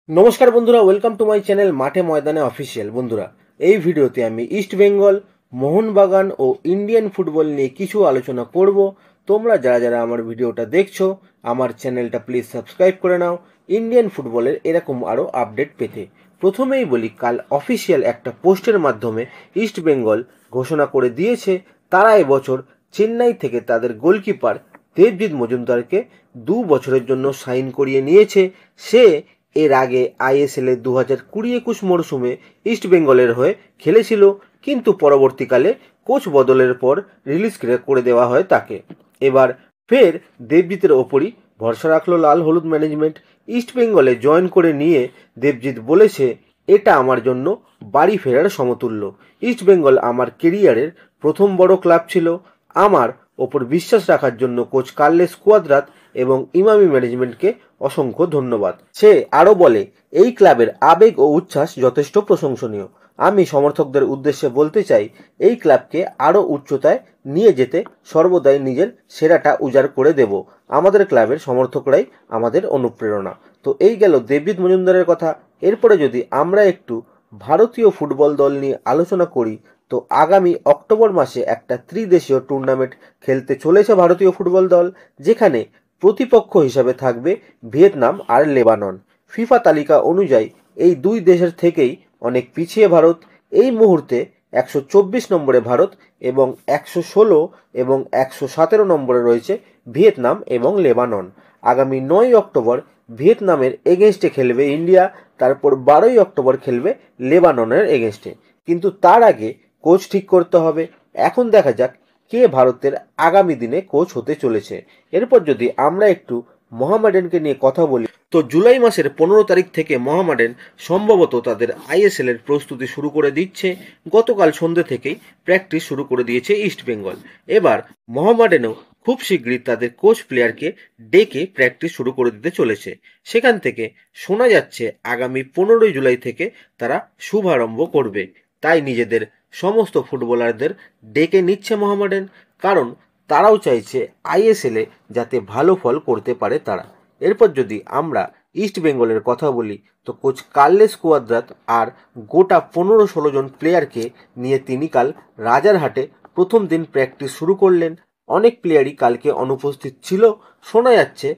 নমস্কার বন্ধুরা, welcome to my channel মাঠে ময়দানে অফিসিয়াল। বন্ধুরা, এই ভিডিওতে আমি ইস্ট বেঙ্গল, মোহনবাগান ও ইন্ডিয়ান ফুটবল নিয়ে কিছু আলোচনা করব। তোমরা যারা যারা আমার ভিডিওটা দেখছো, আমার চ্যানেলটা প্লিজ সাবস্ক্রাইব করে নাও ইন্ডিয়ান ফুটবলের এরকম আরও আপডেট পেতে। প্রথমেই বলি, কাল অফিসিয়াল একটা পোস্টের মাধ্যমে ইস্ট বেঙ্গল ঘোষণা করে দিয়েছে তারা এবছর চেন্নাই থেকে তাদের গোলকিপার দেবজিৎ মজুমদারকে 2 বছরের জন্য সাইন করিয়ে নিয়েছে। সে এর আগে আইএসএল এর 2020-21 মরশুমে ইস্ট বেঙ্গলের হয়ে খেলেছিল, কিন্তু পরবর্তীকালে কোচ বদলের পর রিলিজ করে দেওয়া হয় তাকে। এবার ফের দেবজিতের ওপরই ভরসা রাখলো লাল হলুদ ম্যানেজমেন্ট। ইস্ট বেঙ্গলে জয়েন করে নিয়ে দেবজিৎ বলেছে, এটা আমার জন্য বাড়ি ফেরার সমতুল্য। ইস্ট বেঙ্গল আমার কেরিয়ারের প্রথম বড় ক্লাব ছিল। আমার ওপর বিশ্বাস রাখার জন্য কোচ কার্লেস কুয়াদ্রাত এবং ইমামি ম্যানেজমেন্টকে অসংখ্য ধন্যবাদ। সে আরও বলে, এই ক্লাবের আবেগ ও উচ্ছ্বাস যথেষ্ট প্রশংসনীয়। আমি সমর্থকদের উদ্দেশ্যে বলতে চাই, এই ক্লাবকে আরও উচ্চতায় নিয়ে যেতে সর্বদাই নিজের সেরাটা উজাড় করে দেব। আমাদের ক্লাবের সমর্থকরাই আমাদের অনুপ্রেরণা। তো এই গেল দেবজিৎ মজুমদারের কথা। এরপরে যদি আমরা একটু ভারতীয় ফুটবল দল নিয়ে আলোচনা করি, তো আগামী অক্টোবর মাসে একটা ত্রিদেশীয় টুর্নামেন্ট খেলতে চলেছে ভারতীয় ফুটবল দল, যেখানে প্রতিপক্ষ হিসাবে থাকবে ভিয়েতনাম আর লেবানন। ফিফা তালিকা অনুযায়ী এই দুই দেশের থেকেই অনেক পিছিয়ে ভারত। এই মুহূর্তে 124 নম্বরে ভারত এবং 116 এবং 117 নম্বরে রয়েছে ভিয়েতনাম এবং লেবানন। আগামী 9 অক্টোবর ভিয়েতনামের এগেনস্টে খেলবে ইন্ডিয়া, তারপর 12 অক্টোবর খেলবে লেবাননের এগেনস্টে। কিন্তু তার আগে কোচ ঠিক করতে হবে। এখন দেখা যাক কে ভারতের আগামী দিনে কোচ হতে চলেছে। এরপর যদি আমরা একটু মোহামেডানকে নিয়ে কথা বলি, তো জুলাই মাসের 15 তারিখ থেকে মোহামেডান সম্ভবত তাদের আইএসএল এর প্রস্তুতি শুরু করে দিচ্ছে। গতকাল সন্ধ্যে থেকেই প্র্যাকটিস শুরু করে দিয়েছে ইস্ট বেঙ্গল। এবার মোহামেডানও খুব শীঘ্রই তাদের কোচ প্লেয়ারকে ডেকে প্র্যাকটিস শুরু করে দিতে চলেছে। সেখান থেকে শোনা যাচ্ছে আগামী 15 জুলাই থেকে তারা শুভারম্ভ করবে। তাই নিজেদের সমস্ত ফুটবলারদের ডেকে নিচ্ছে মোহামেডান, কারণ তারাও চাইছে আইএসএলে যাতে ভালো ফল করতে পারে তারা। এরপর যদি আমরা ইস্ট বেঙ্গলের কথা বলি, তো কোচ কার্লেস কুয়াদ্রাত আর গোটা 15-16 জন প্লেয়ারকে নিয়ে তিনি কাল রাজারহাটে প্রথম দিন প্র্যাকটিস শুরু করলেন। অনেক প্লেয়ারই কালকে অনুপস্থিত ছিল। শোনা যাচ্ছে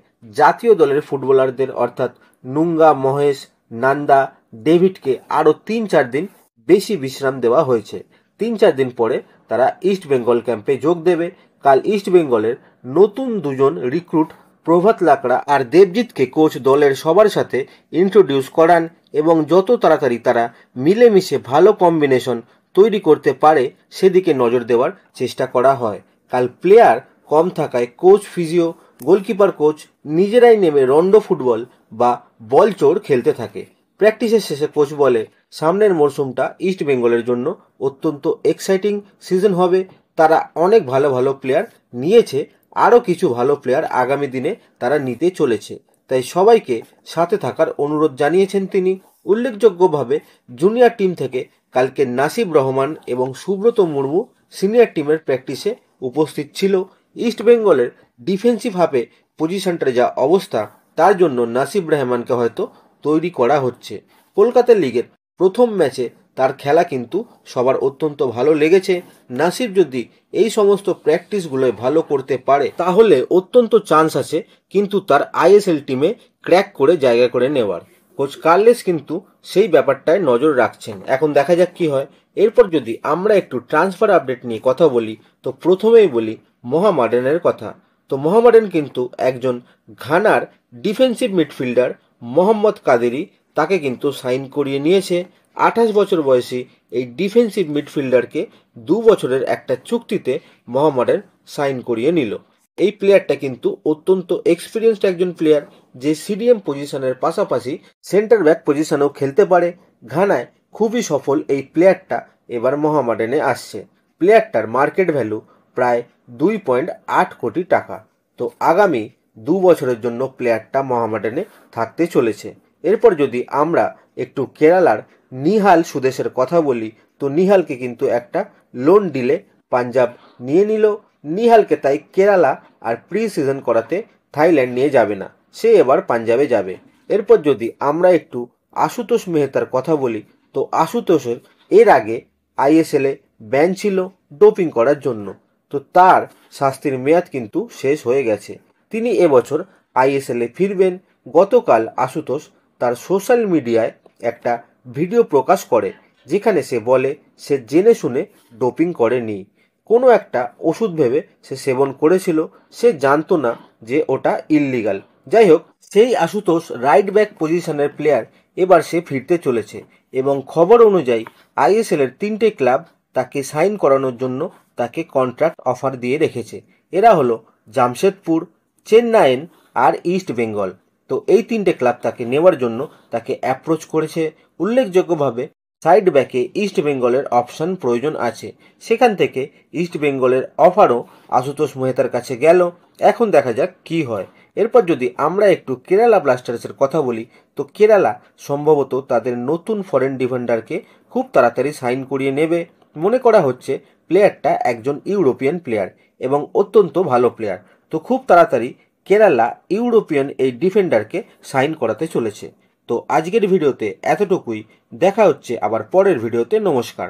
জাতীয় দলের ফুটবলারদের অর্থাৎ নুঙ্গা, মহেশ, নান্দা, ডেভিডকে আরও 3-4 দিন বেশি বিশ্রাম দেওয়া হয়েছে। 3-4 দিন পরে তারা ইস্ট বেঙ্গল ক্যাম্পে যোগ দেবে। কাল ইস্ট বেঙ্গলের নতুন দুজন রিক্রুট প্রভাত লাকড়া আর দেবজিৎকে কোচ দলের সবার সাথে ইন্ট্রোডিউস করান এবং যত তাড়াতাড়ি তারা মিলেমিশে ভালো কম্বিনেশন তৈরি করতে পারে সেদিকে নজর দেওয়ার চেষ্টা করা হয়। কাল প্লেয়ার কম থাকায় কোচ, ফিজিও, গোলকিপার কোচ নিজেরাই নেমে রন্ডো ফুটবল বা বল চোর খেলতে থাকে। প্র্যাকটিসের শেষে কোচ বলে, সামনের মরশুমটা ইস্ট বেঙ্গলের জন্য অত্যন্ত এক্সাইটিং সিজন হবে। তারা অনেক ভালো ভালো প্লেয়ার নিয়েছে, আরও কিছু ভালো প্লেয়ার আগামী দিনে তারা নিতে চলেছে। তাই সবাইকে সাথে থাকার অনুরোধ জানিয়েছেন তিনি। উল্লেখযোগ্যভাবে জুনিয়র টিম থেকে কালকে নাসিব রহমান এবং সুব্রত মুর্মু সিনিয়র টিমের প্র্যাকটিসে উপস্থিত ছিল। ইস্ট বেঙ্গলের ডিফেন্সিভ হাফে পজিশনটার যা অবস্থা, তার জন্য নাসিব রহমানকে হয়তো তৈরি করা হচ্ছে। কলকাতা লিগের প্রথম ম্যাচে তার খেলা কিন্তু সবার অত্যন্ত ভালো লেগেছে। নাসিব যদি এই সমস্ত প্র্যাকটিসগুলোয় ভালো করতে পারে, তাহলে অত্যন্ত চান্স আছে কিন্তু তার আইএসএল টিমে ক্র্যাক করে জায়গা করে নেওয়ার। কোচ কার্লেস কিন্তু সেই ব্যাপারটায় নজর রাখছেন। এখন দেখা যাক কি হয়। এরপর যদি আমরা একটু ট্রান্সফার আপডেট নিয়ে কথা বলি, তো প্রথমেই বলি মোহামেডানের কথা। তো মোহামেডান কিন্তু একজন ঘানার ডিফেন্সিভ মিডফিল্ডার মোহাম্মদ কাদেরি, তাকে কিন্তু সাইন করিয়ে নিয়েছে। 28 বছর বয়সী এই ডিফেন্সিভ মিডফিল্ডারকে 2 বছরের একটা চুক্তিতে মোহামেডান সাইন করিয়ে নিল। এই প্লেয়ারটা কিন্তু অত্যন্ত এক্সপিরিয়েন্সড একজন প্লেয়ার, যে সিডিএম পজিশনের পাশাপাশি সেন্টার ব্যাক পজিশনেও খেলতে পারে। ঘানায় খুবই সফল এই প্লেয়ারটা এবার মোহামেডানে আসছে। প্লেয়ারটার মার্কেট ভ্যালু প্রায় 2.8 কোটি টাকা। তো আগামী 2 বছরের জন্য প্লেয়ারটা মোহামেডানে থাকতে চলেছে। এরপর যদি আমরা একটু কেরালার নিহাল সুদেশের কথা বলি, তো নিহালকে কিন্তু একটা লোন ডিলে পাঞ্জাব নিয়ে নিল। নিহালকে তাই কেরালা আর প্রি সিজন করাতে থাইল্যান্ড নিয়ে যাবে না, সে এবার পাঞ্জাবে যাবে। এরপর যদি আমরা একটু আশুতোষ মেহতার কথা বলি, তো আশুতোষের এর আগে আইএসএলে ব্যান ছিল ডোপিং করার জন্য। তো তার শাস্তির মেয়াদ কিন্তু শেষ হয়ে গেছে। তিনি এবছর আইএসএলে ফিরবেন। গতকাল আশুতোষ তার সোশ্যাল মিডিয়ায় একটা ভিডিও প্রকাশ করে, যেখানে সে বলে সে জেনে শুনে ডোপিং করেনি। কোনো একটা ওষুধ ভেবে সে সেবন করেছিল, সে জানতো না যে ওটা ইললিগাল। যাই হোক, সেই আশুতোষ রাইট ব্যাক পজিশনের প্লেয়ার। এবার সে ফিরতে চলেছে এবং খবর অনুযায়ী আইএসএল এর 3টে ক্লাব তাকে সাইন করানোর জন্য তাকে কন্ট্রাক্ট অফার দিয়ে রেখেছে। এরা হলো জামশেদপুর, চেন্নাইন আর ইস্ট বেঙ্গল। তো এই 3টে ক্লাব তাকে নেওয়ার জন্য তাকে অ্যাপ্রোচ করেছে। উল্লেখযোগ্যভাবে সাইড ব্যাকে ইস্ট বেঙ্গলের অপশন প্রয়োজন আছে। সেখান থেকে ইস্ট বেঙ্গলের অফারও আশুতোষ মেহতার কাছে গেল। এখন দেখা যাক কি হয়। এরপর যদি আমরা একটু কেরালা ব্লাস্টার্সের কথা বলি, তো কেরালা সম্ভবত তাদের নতুন ফরেন ডিফেন্ডারকে খুব তাড়াতাড়ি সাইন করিয়ে নেবে। মনে করা হচ্ছে প্লেয়ারটা একজন ইউরোপিয়ান প্লেয়ার এবং অত্যন্ত ভালো প্লেয়ার। তো খুব তাড়াতাড়ি কেরালা ইউরোপিয়ান এই ডিফেন্ডারকে সাইন করাতে চলেছে। তো আজকের ভিডিওতে এতটুকুই। দেখা হচ্ছে আবার পরের ভিডিওতে। নমস্কার।